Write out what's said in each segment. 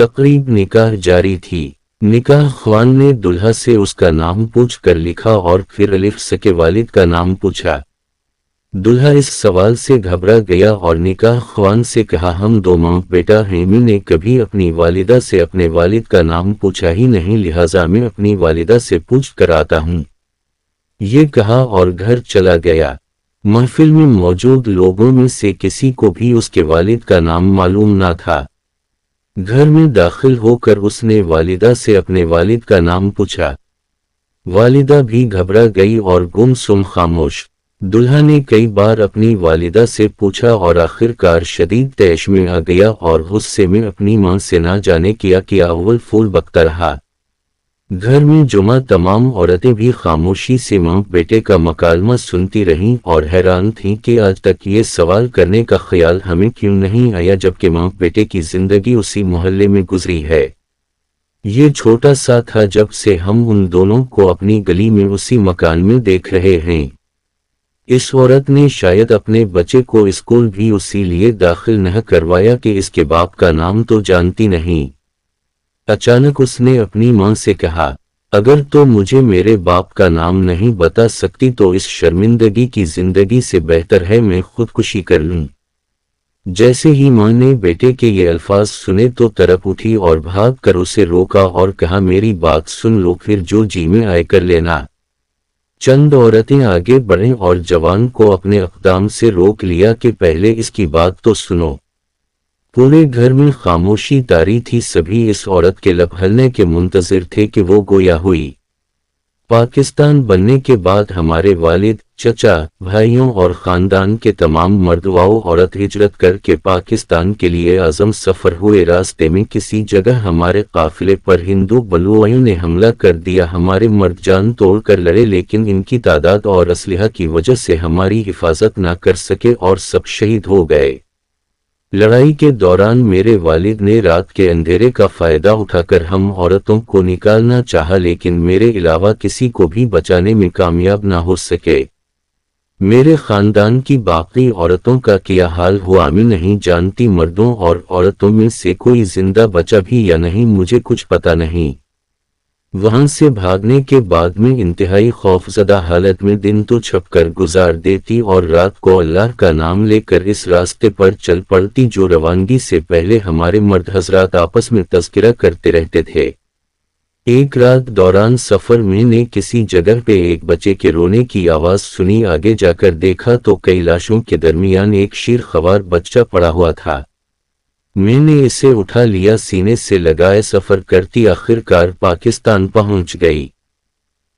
تقریب نکاح جاری تھی۔ نکاح خوان نے دلہا سے اس کا نام پوچھ کر لکھا اور پھر الف س کے والد کا نام پوچھا۔ دلہا اس سوال سے گھبرا گیا اور نکاح خوان سے کہا ہم دو ماں بیٹا ہیں، میں نے کبھی اپنی والدہ سے اپنے والد کا نام پوچھا ہی نہیں، لہٰذا میں اپنی والدہ سے پوچھ کر آتا ہوں۔ یہ کہا اور گھر چلا گیا۔ محفل میں موجود لوگوں میں سے کسی کو بھی اس کے والد کا نام معلوم نہ تھا۔ گھر میں داخل ہو کر اس نے والدہ سے اپنے والد کا نام پوچھا۔ والدہ بھی گھبرا گئی اور گم سم خاموش۔ دلہا نے کئی بار اپنی والدہ سے پوچھا اور آخر کار شدید طیش میں آ گیا اور غصے میں اپنی ماں سے نہ جانے کیا اول فول بکتا رہا۔ گھر میں جمع تمام عورتیں بھی خاموشی سے ماں بیٹے کا مکالمہ سنتی رہیں اور حیران تھیں کہ آج تک یہ سوال کرنے کا خیال ہمیں کیوں نہیں آیا جبکہ ماں بیٹے کی زندگی اسی محلے میں گزری ہے۔ یہ چھوٹا سا تھا جب سے ہم ان دونوں کو اپنی گلی میں اسی مکان میں دیکھ رہے ہیں۔ اس عورت نے شاید اپنے بچے کو اسکول بھی اسی لیے داخل نہ کروایا کہ اس کے باپ کا نام تو جانتی نہیں۔ اچانک اس نے اپنی ماں سے کہا، اگر تو مجھے میرے باپ کا نام نہیں بتا سکتی تو اس شرمندگی کی زندگی سے بہتر ہے میں خودکشی کر لوں۔ جیسے ہی ماں نے بیٹے کے یہ الفاظ سنے تو تڑپ اٹھی اور بھاگ کر اسے روکا اور کہا میری بات سن لو، پھر جو جی میں آئے کر لینا۔ چند عورتیں آگے بڑھیں اور جوان کو اپنے اقدام سے روک لیا کہ پہلے اس کی بات تو سنو۔ پورے گھر میں خاموشی طاری تھی، سبھی اس عورت کے لب ہلنے کے منتظر تھے کہ وہ گویا ہوئی۔ پاکستان بننے کے بعد ہمارے والد، چچا، بھائیوں اور خاندان کے تمام مرد و عورت ہجرت کر کے پاکستان کے لیے عزم سفر ہوئے۔ راستے میں کسی جگہ ہمارے قافلے پر ہندو بلوائیوں نے حملہ کر دیا۔ ہمارے مرد جان توڑ کر لڑے لیکن ان کی تعداد اور اسلحہ کی وجہ سے ہماری حفاظت نہ کر سکے اور سب شہید ہو گئے۔ لڑائی کے دوران میرے والد نے رات کے اندھیرے کا فائدہ اٹھا کر ہم عورتوں کو نکالنا چاہا لیکن میرے علاوہ کسی کو بھی بچانے میں کامیاب نہ ہو سکے۔ میرے خاندان کی باقی عورتوں کا کیا حال ہوا میں نہیں جانتی، مردوں اور عورتوں میں سے کوئی زندہ بچا بھی یا نہیں مجھے کچھ پتہ نہیں۔ وہاں سے بھاگنے کے بعد میں انتہائی خوفزدہ حالت میں دن تو چھپ کر گزار دیتی اور رات کو اللہ کا نام لے کر اس راستے پر چل پڑتی جو روانگی سے پہلے ہمارے مرد حضرات آپس میں تذکرہ کرتے رہتے تھے۔ ایک رات دوران سفر میں نے کسی جگہ پہ ایک بچے کے رونے کی آواز سنی، آگے جا کر دیکھا تو کئی لاشوں کے درمیان ایک شیر خوار بچہ پڑا ہوا تھا۔ میں نے اسے اٹھا لیا، سینے سے لگائے سفر کرتی آخر کار پاکستان پہنچ گئی۔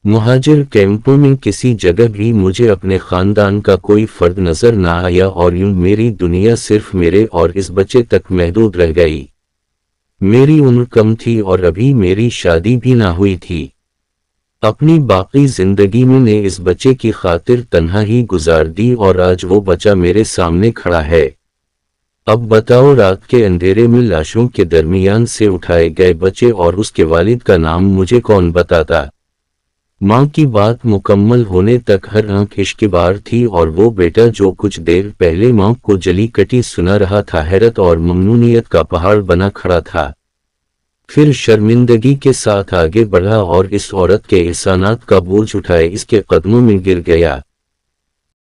مہاجر کیمپوں میں کسی جگہ بھی مجھے اپنے خاندان کا کوئی فرد نظر نہ آیا اور یوں میری دنیا صرف میرے اور اس بچے تک محدود رہ گئی۔ میری عمر کم تھی اور ابھی میری شادی بھی نہ ہوئی تھی۔ اپنی باقی زندگی میں نے اس بچے کی خاطر تنہا ہی گزار دی اور آج وہ بچہ میرے سامنے کھڑا ہے۔ اب بتاؤ رات کے اندھیرے میں لاشوں کے درمیان سے اٹھائے گئے بچے اور اس کے والد کا نام مجھے کون بتاتا؟ ماں کی بات مکمل ہونے تک ہر آنکھ عشق بار تھی اور وہ بیٹا جو کچھ دیر پہلے ماں کو جلی کٹی سنا رہا تھا حیرت اور ممنونیت کا پہاڑ بنا کھڑا تھا۔ پھر شرمندگی کے ساتھ آگے بڑھا اور اس عورت کے احسانات کا بوجھ اٹھائے اس کے قدموں میں گر گیا۔